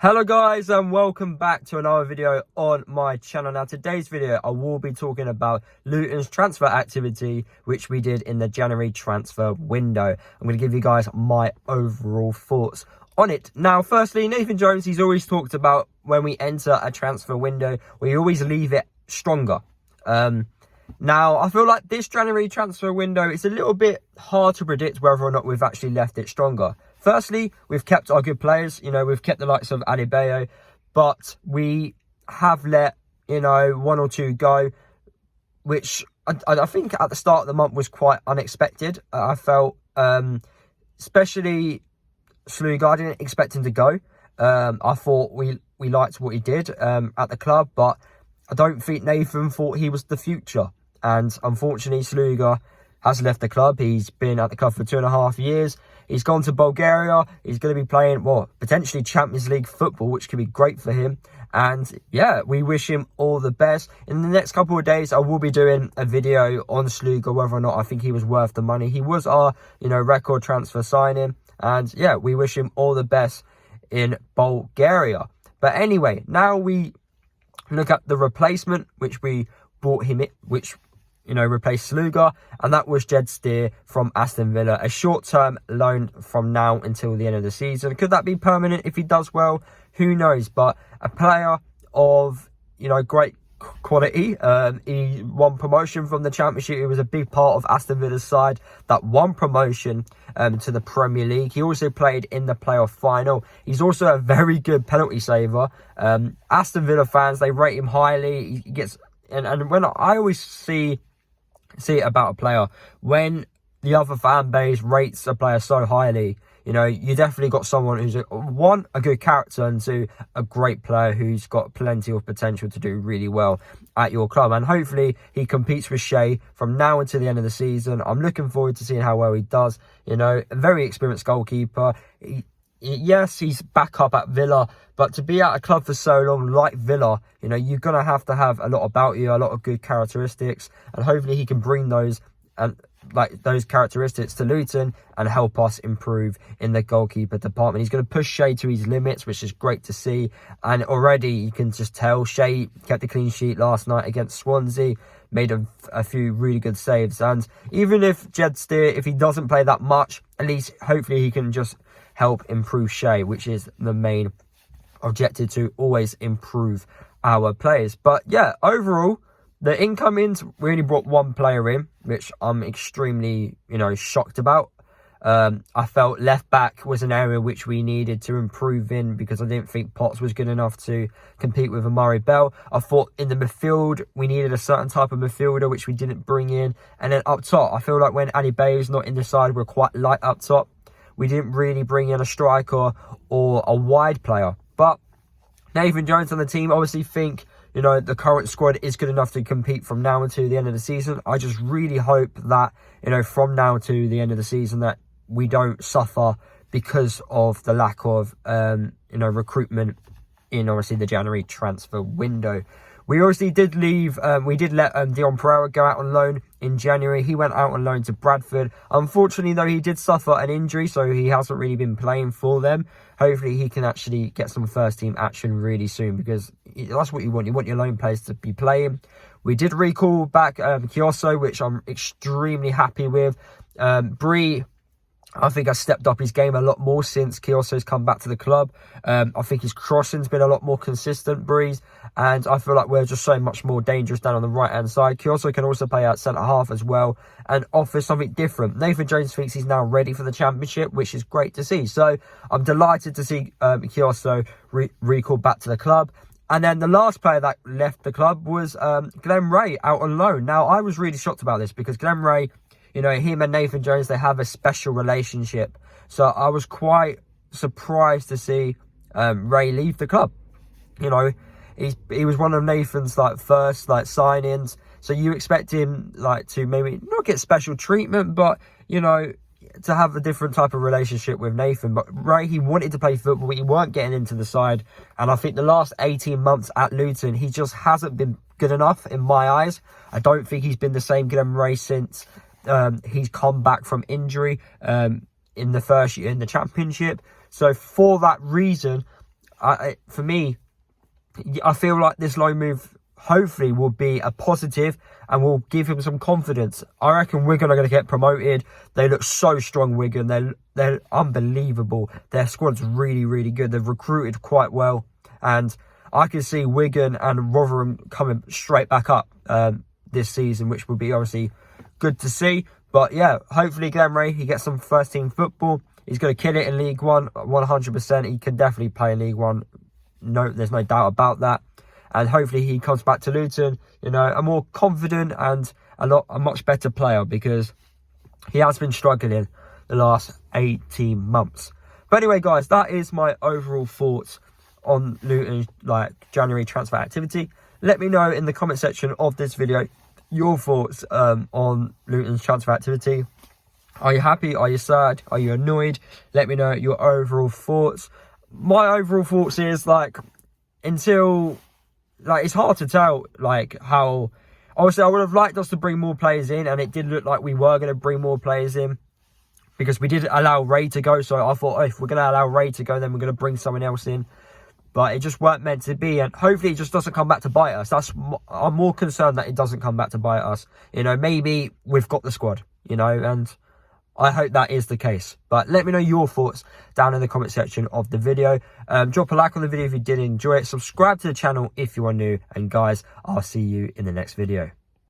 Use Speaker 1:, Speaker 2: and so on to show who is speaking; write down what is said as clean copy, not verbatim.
Speaker 1: Hello guys, and welcome back to another video on my channel. Now today's video I will be talking about Luton's transfer activity which we did in the January transfer window. I'm going to give you guys my overall thoughts on it. Now firstly, Nathan Jones, he's always talked about when we enter a transfer window we always leave it stronger. Now I feel like this January transfer window it's a little bit hard to predict whether or not we've actually left it stronger. Firstly, we've kept our good players. We've kept the likes of Adebayo, but we have let, one or two go, which I think at the start of the month was quite unexpected. I felt, especially Sluga, I didn't expect him to go. I thought we liked what he did at the club, but I don't think Nathan thought he was the future. And unfortunately, Sluga has left the club. He's been at the club for 2.5 years. He's gone to Bulgaria. He's going to be playing, potentially Champions League football, which could be great for him. And yeah, we wish him all the best. In the next couple of days, I will be doing a video on Sluga, whether or not I think he was worth the money. He was our, record transfer signing. And yeah, we wish him all the best in Bulgaria. But anyway, now we look at the replacement, which we brought him in, which replaced Sluga, and that was Jed Steer from Aston Villa, a short-term loan from now until the end of the season. Could that be permanent if he does well? Who knows? But a player of, great quality. He won promotion from the Championship. He was a big part of Aston Villa's side that won promotion to the Premier League. He also played in the playoff final. He's also a very good penalty saver. Aston Villa fans, they rate him highly. He gets, and when I always see it about a player, when the other fan base rates a player so highly, you definitely got someone who's a good character, and two, a great player who's got plenty of potential to do really well at your club. And hopefully he competes with Shea from now until the end of the season. I'm looking forward to seeing how well he does. A very experienced goalkeeper. Yes, he's back up at Villa, but to be at a club for so long like Villa, you're going to have a lot about you, a lot of good characteristics, and hopefully he can bring those those characteristics to Luton and help us improve in the goalkeeper department. He's going to push Shea to his limits, which is great to see. And already you can just tell Shea kept a clean sheet last night against Swansea, made a few really good saves. And even if Jed Steer, if he doesn't play that much, at least hopefully he can just help improve Shea, which is the main objective, to always improve our players. But yeah, overall, the incomings, we only brought one player in, which I'm extremely, shocked about. I felt left back was an area which we needed to improve in, because I didn't think Potts was good enough to compete with Amari Bell. I thought in the midfield, we needed a certain type of midfielder, which we didn't bring in. And then up top, I feel like when Adebayo's not in the side, we're quite light up top. We didn't really bring in a striker or a wide player. But Nathan Jones on the team, obviously think, the current squad is good enough to compete from now until the end of the season. I just really hope that, from now to the end of the season, that we don't suffer because of the lack of, recruitment in, obviously, the January transfer window. We obviously did leave, we did let Dion Pereira go out on loan in January. He went out on loan to Bradford. Unfortunately, though, he did suffer an injury, so he hasn't really been playing for them. Hopefully, he can actually get some first-team action really soon, because that's what you want. You want your loan players to be playing. We did recall back Kioso, which I'm extremely happy with. Bree, I think has stepped up his game a lot more since Kioso's come back to the club. I think his crossing's been a lot more consistent, Breeze. And I feel like we're just so much more dangerous down on the right-hand side. Kioso can also play out centre-half as well and offer something different. Nathan Jones thinks he's now ready for the Championship, which is great to see. So I'm delighted to see Kioso recalled back to the club. And then the last player that left the club was Glenn Ray out on loan. Now, I was really shocked about this because Glenn Ray, him and Nathan Jones, they have a special relationship. So I was quite surprised to see Ray leave the club. He was one of Nathan's first signings. So you expect him to maybe not get special treatment, but to have a different type of relationship with Nathan. But Ray, he wanted to play football, but he weren't getting into the side. And I think the last 18 months at Luton, he just hasn't been good enough in my eyes. I don't think he's been the same Glenn Ray since he's come back from injury in the first year in the Championship. So for that reason, for me, I feel like this loan move hopefully will be a positive and will give him some confidence. I reckon Wigan are going to get promoted. They look so strong, Wigan. They're unbelievable. Their squad's really, really good. They've recruited quite well. And I can see Wigan and Rotherham coming straight back up this season, which would be obviously good to see. But yeah, hopefully Glenn Ray, he gets some first team football. He's going to kill it in League One, 100%. He can definitely play in League One. No, there's no doubt about that. And hopefully he comes back to Luton, you know, a more confident and a much better player, because he has been struggling the last 18 months. But anyway, guys, that is my overall thoughts on Luton's January transfer activity. Let me know in the comment section of this video your thoughts on Luton's transfer activity. Are you happy? Are you sad? Are you annoyed? Let me know your overall thoughts. My overall thoughts is it's hard to tell how. Obviously, I would have liked us to bring more players in, and it did look like we were going to bring more players in, because we did allow Ray to go. So I thought, if we're going to allow Ray to go, then we're going to bring someone else in. But it just weren't meant to be, and hopefully it just doesn't come back to bite us. I'm more concerned that it doesn't come back to bite us. You know, maybe we've got the squad, you know, and I hope that is the case. But let me know your thoughts down in the comment section of the video. Drop a like on the video if you did enjoy it. Subscribe to the channel if you are new. And guys, I'll see you in the next video.